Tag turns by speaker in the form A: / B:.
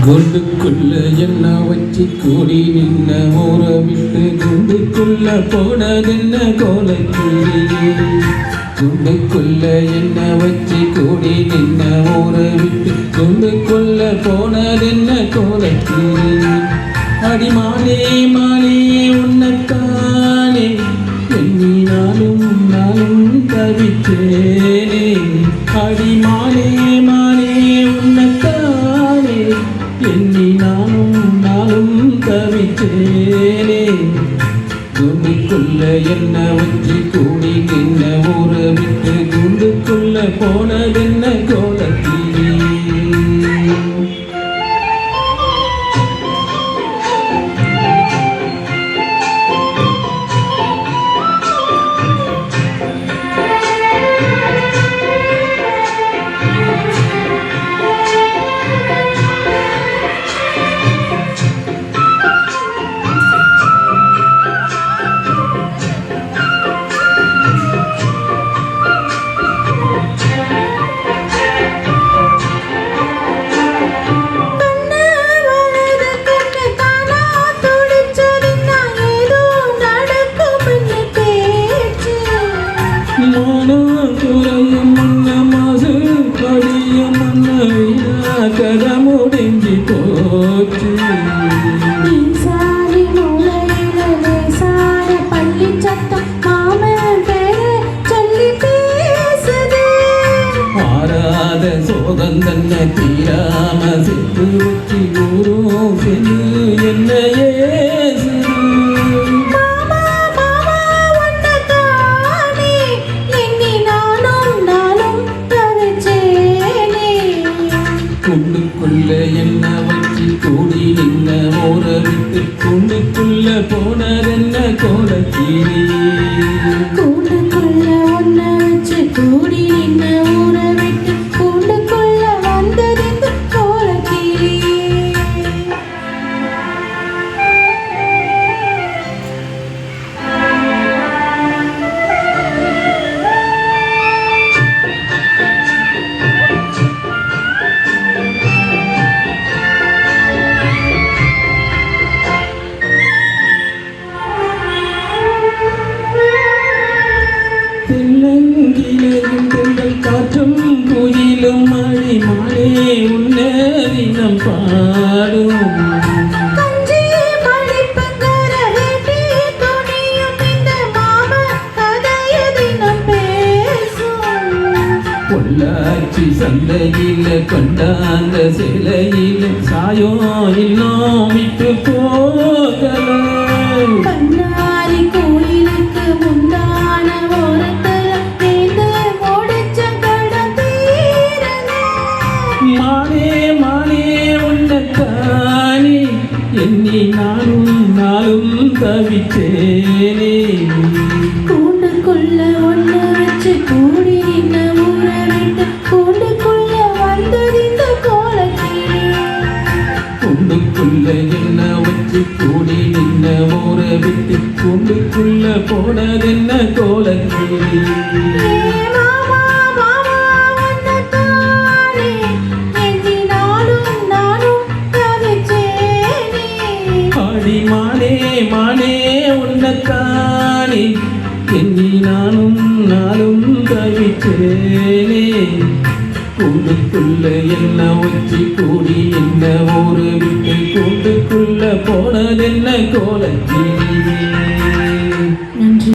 A: குண்டுக்குள்ள என்ன வச்சு கூடி நின்ன ஊற விட்டு குண்டுக்குள்ள போனதென்ன கோலக்கிளியே. குண்டுக்குள்ள என்ன வச்சு கூடி நின்ன ஊற விட்டு குண்டுக்குள்ள போனதென்ன கோலக்கிளியே. அடிமானே மானே உன்னத்தானே எண்ணி நாளும் நாளும் தவித்தேனே. அடிமானே மானே உன்னத்தானே எண்ணி நானும் நாளும் தவித்தேனே. குண்டுக்குள்ள என்ன வச்சு கூடி நின்ன ஊற விட்டு குண்டுக்குள்ள போனதென்ன கோலக்கிளியே. கதை முடிஞ்சு போச்சு.
B: சாரி மூலையில லேசான பள்ளி சத்தம் மாமன் பேரை சொல்லி பேசுது.
A: மாறாத சோகம் தன்னை தீராம செத்து வச்சு ஊரும் சென்று என்ன ஏசுது.
B: மாமா மாமா உன்னதானே எண்ணி நானும் நானும் தவிச்சேனே.
A: குண்டுக்குள்ள என்ன வச்சு கூடி நின்ன ஊற விட்டு குண்டுக்குள்ள போனதென்ன கோலக்கிளியே.
B: கூண்டுக்குள்ள ஒன்ன வச்சு கூடி நின்ன ஊற விட்டு கூண்டுக்குள்ள வந்ததெந்த கோலக்கிளியே.
A: தென்னங்கிளையும் தென்றல் காற்றும் குயிலும் மழை மாலே உன்னதினம் பாடும்.
B: கஞ்சி மடிப்பங்கர வேட்டி துணியும் இந்த மாமா கதைய தினம் பேசும்.
A: பொள்ளாச்சி சந்தையில கொண்டாந்த சிலையில சாயம் இன்னும் விட்டு போகல.
B: பண்ணாரி கோயிலுக்கு முந்தான ஓரத்துல தேர்ந்து முடிச்ச கடம் தீரல.
A: மானே மானே உன்னத்தானே எண்ணி நானும் நாளும் தவித்தேனே.
B: கூண்டுக்குள்ள ஒன்ன வச்சு கூடி நின்ன ஊற விட்டு கூண்டுக்குள்ள வந்தது இந்த கோலக்கிளியே.
A: குண்டுக்குள்ள என்ன வச்சு கூடி நின்ன ஊற விட்டு குண்டுக்குள்ள போனதென்ன கோலக்கிளியே.
B: மாமா மாமா உன்னதானே எண்ணி நானும் நானும் தவிச்சேனே.
A: ஆடி மானே மானே உன்னத்தானே எண்ணி நானும் நாளும் தவிச்சேனே. கூண்டுக்குள்ள என்ன வச்சு கூடி என்ன ஊற விட்டு கூண்டுக்குள்ள போனதென்ன கோலக்கிளியே.